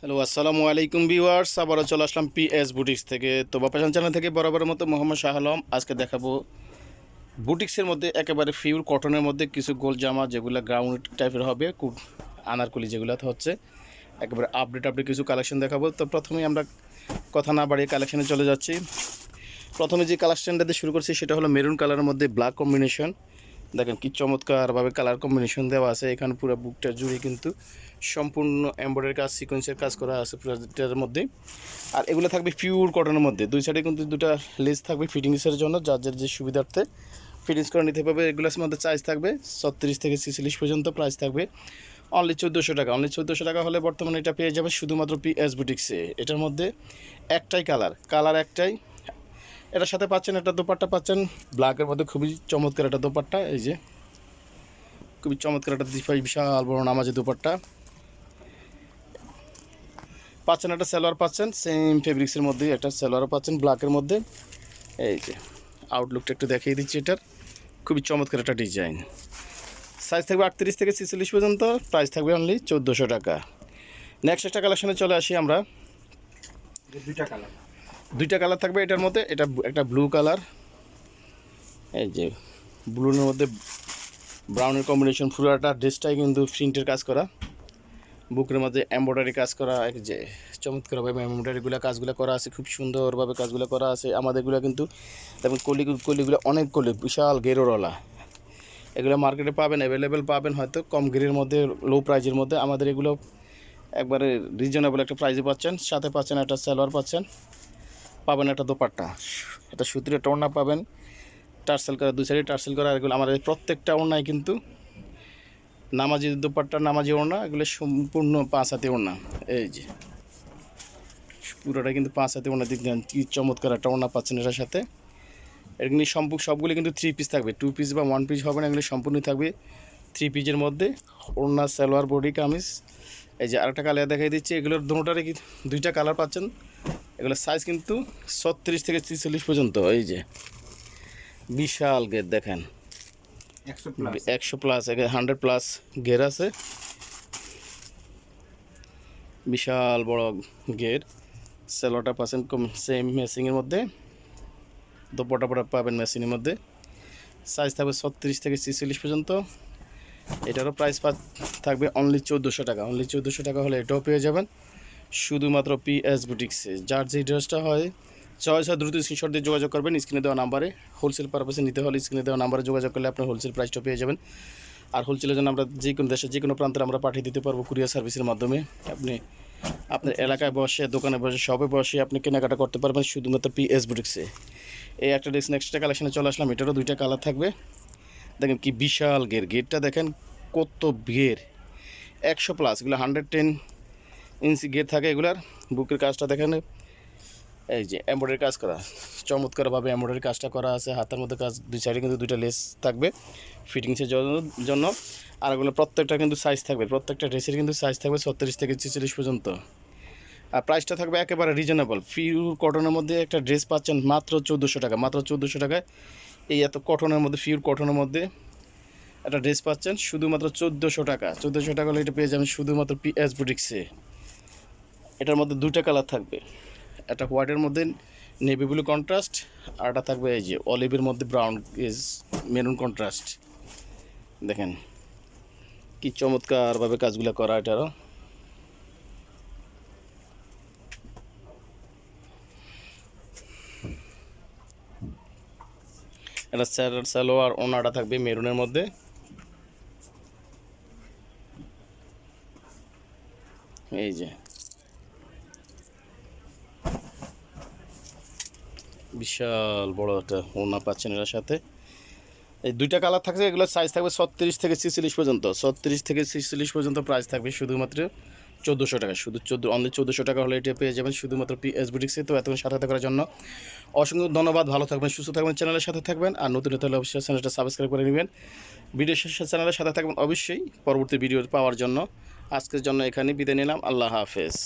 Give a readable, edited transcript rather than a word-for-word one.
Hello আসসালামু আলাইকুম viewers, আবারও চলে আসলাম পিএস বুটিক্স থেকে। তো বাপাসান চ্যানেল থেকে বরাবরের মতো মোহাম্মদ শাহ আলম। আজকে দেখাবো বুটিক্সের মধ্যে একেবারে পিওর কটনের মধ্যে কিছু গোল জামা, যেগুলো গ্রাউন্ড টাইপের হবে, খুব আনারকলি যেগুলোতে হচ্ছে একেবারে আপডেট কিছু কালেকশন দেখাবো। তো প্রথমেই আমরা কথা না বাড়িয়ে কালেকশনে চলে যাচ্ছি। প্রথমে যে কালেকশনটা দিয়ে শুরু করছি সেটা হলো মেরুন কালারের মধ্যে ব্ল্যাক কম্বিনেশন। দেখেন কি চমৎকারভাবে কালার কম্বিনেশন দেওয়া আছে। এখানে পুরো বুকটা জুড়ে কিন্তু সম্পূর্ণ এমব্রয়ডারি কাজ, সিকোয়েন্সের কাজ করা আছে পুরোটার মধ্যে। আর এগুলো থাকবে পিওর কটনের মধ্যে। দুই সাইডে কিন্তু দুটা লেস থাকবে ফিটিংসের জন্য, যার যার যে সুবিধার্থে ফিটিংস করে নিতে পারবে। এগুলোর মধ্যে সাইজ থাকবে 36 থেকে 46 পর্যন্ত। প্রাইস থাকবে অনলি 1400 টাকা। অনলি 1400 টাকা হলে বর্তমানে এটা পেয়ে যাবে শুধুমাত্র পিএস বুটিক্সে। এটার মধ্যে একটাই কালার একটাই। এটার সাথে পাচ্ছেন একটা দোপাট্টা, পাচ্ছেন ব্ল্যাকের মধ্যে খুবই চমৎকার একটা দোপাট্টা। এই যে খুবই চমৎকার একটা বিশাল বড় নামাজি দোপাট্টা পাচ্ছেন। একটা সালোয়ার পাচ্ছেন সেম ফেব্রিক্সের মধ্যে, একটা সালোয়ারও পাচ্ছেন ব্ল্যাকের মধ্যে। এই যে আউটলুকটা একটু দেখিয়ে দিচ্ছি। এটার খুবই চমৎকার একটা ডিজাইন। সাইজ থাকবে 38 থেকে 46 পর্যন্ত। প্রাইস থাকবে অনলি 1400 টাকা। নেক্সট একটা কালেকশনে চলে আসি আমরা। দুইটা কালার থাকবে এটার মধ্যে। এটা একটা ব্লু কালার, এই যে ব্লুর মধ্যে ব্রাউনের কম্বিনেশন। পুরোটা ড্রেসটাই কিন্তু প্রিন্টের কাজ করা, বুকের মধ্যে এমব্রয়ডারি কাজ করা। এক যে চমৎকারভাবে এমব্রয়ডারিগুলো কাজগুলো করা আছে, খুব সুন্দরভাবে কাজগুলো করা আছে। আমাদেরগুলো কিন্তু দেখুন কলিগুলো অনেক কলি, বিশাল গেরোরওয়ালা। এগুলো মার্কেটে পাবেন, অ্যাভেলেবেল পাবেন হয়তো কম গেরের মধ্যে, লো প্রাইজের মধ্যে। আমাদের এগুলো একবারে রিজনেবল একটা প্রাইজে পাচ্ছেন। সাথে পাচ্ছেন একটা সালোয়ার, পাবেন একটা দোপাট্টা, একটা সুতির একটা ওড়না পাবেন, টার্সেল করা, দুই সাইডে টার্সেল করা। এগুলো আমাদের প্রত্যেকটা ওড়নায় কিন্তু নামাজি দোপাট্টা, নামাজি ওড়না, এগুলো সম্পূর্ণ 5 হাতে ওড়না। এই যে পুরোটা কিন্তু 5 হাতে ওড়না। দেখবেন কি চমৎকার একটা ওড়না পাচ্ছেন এটার সাথে। এগুলি সবগুলি কিন্তু 3 পিস থাকবে, 2 পিস বা 1 পিস হবে না। এগুলি সম্পূর্ণ থাকবে 3 পিসের মধ্যে। ওড়না, সালোয়ার, বডি, কামিজ। এই যে আরেকটা কালার দেখাই দিচ্ছি। এগুলোর দুটোটারে কি দুইটা কালার পাচ্ছেন। এগুলোর সাইজ কিন্তু 36 থেকে 46 পর্যন্ত। এই যে বিশাল গেট দেখেন, 100 প্লাস, 100+ গের আছে। বিশাল বড় গের। সেলোটা পাচ্ছেন সেম মেসিংয়ের মধ্যে, দোপাট্টা পাবেন মেশিনের মধ্যে। সাইজ থাকবে 36 থেকে 46 পর্যন্ত। এটারও প্রাইস থাকবে অনলি 1400 টাকা। অনলি 1400 টাকা হলে এটাও পেয়ে যাবেন শুধুমাত্র পিএস বুটিক্সে। যার যে ড্রেসটা হয় চয়েস হয় দ্রুত স্ক্রিনশট দিয়ে যোগাযোগ করবেন স্ক্রিনে দেওয়া নাম্বারে। হোলসেল পারপাসে নিতে হলে স্ক্রিনে দেওয়া নাম্বারে যোগাযোগ করলে আপনার হোলসেল প্রাইসটা পেয়ে যাবেন। আর হোলসেলের জন্য আমরা যে কোনো দেশে যে কোনো প্রান্তে আমরা পাঠিয়ে দিতে পারবো কুরিয়ার সার্ভিসের মাধ্যমে। আপনি আপনার এলাকায় বসে, দোকানে বসে, শপে বসে আপনি কেনাকাটা করতে পারবেন শুধুমাত্র পিএস বুটিক্সে। এই একটা ড্রেস নেক্সট কালেকশনে চলে আসলাম। এটারও দুইটা কালার থাকবে। দেখেন কি বিশাল গেটটা দেখেন কত গের, 100+। এগুলো 110 ইঞ্চি গেট থাকে এগুলার। বুকের কাজটা দেখেন, এই যে এমব্রয়ডারি কাজ করা, চমৎকারভাবে এমব্রয়ডারি কাজটা করা আছে। হাতের মধ্যে কাজ, দুই সাইডে কিন্তু দুইটা লেস থাকবে ফিটিংসের জন্য। আর এগুলো প্রত্যেকটা কিন্তু সাইজ থাকবে, প্রত্যেকটা ড্রেসের কিন্তু সাইজ থাকবে 36 থেকে 46 পর্যন্ত। আর প্রাইসটা থাকবে একেবারে রিজনেবল। পিওর কটনের মধ্যে একটা ড্রেস পাচ্ছেন মাত্র 1400 টাকা। মাত্র 1400 টাকায় এই এত কটনের মধ্যে, পিওর কটনের মধ্যে একটা ড্রেস পাচ্ছেন শুধুমাত্র 1400 টাকা। 1400 টাকা হলে এটা পেয়ে যাবেন শুধুমাত্র পিএস বুটিক্সে। এটার মধ্যে দুইটা কালার থাকবে, একটা হোয়াইটের মধ্যে নেভি ব্লু কন্ট্রাস্ট, আর একটা থাকবে এই যে অলিভের মধ্যে ব্রাউন ইজ মেরুন কন্ট্রাস্ট। দেখেন কি চমৎকারভাবে কাজগুলো করা এটারও। এটা সালোয়ার, ওনাটা থাকবে মেরুনের মধ্যে। এই যে বিশাল বড় একটা ওড়না পাচ্ছেন এটার সাথে। এই দুইটা কালার থাকছে। এগুলোর সাইজ থাকবে 36 থেকে 46 পর্যন্ত। 36 থেকে 46 পর্যন্ত প্রাইস থাকবে শুধুমাত্র 1400 টাকা। শুধু অনলি 1400 টাকা হলে এটা পেয়ে যাবেন শুধুমাত্র পিএস বুটিক্সে। তো এতক্ষণ সাথে থাকার জন্য অসংখ্য ধন্যবাদ। ভালো থাকবেন, সুস্থ থাকবেন, চ্যানেলের সাথে থাকবেন। আর নতুন হলে অবশ্যই চ্যানেলটা সাবস্ক্রাইব করে নেবেন। ভিডিও শেষে চ্যানেলের সাথে থাকবেন অবশ্যই পরবর্তী ভিডিও পাওয়ার জন্য। আজকের জন্য এখানে বিদায় নিলাম। আল্লাহ হাফেজ।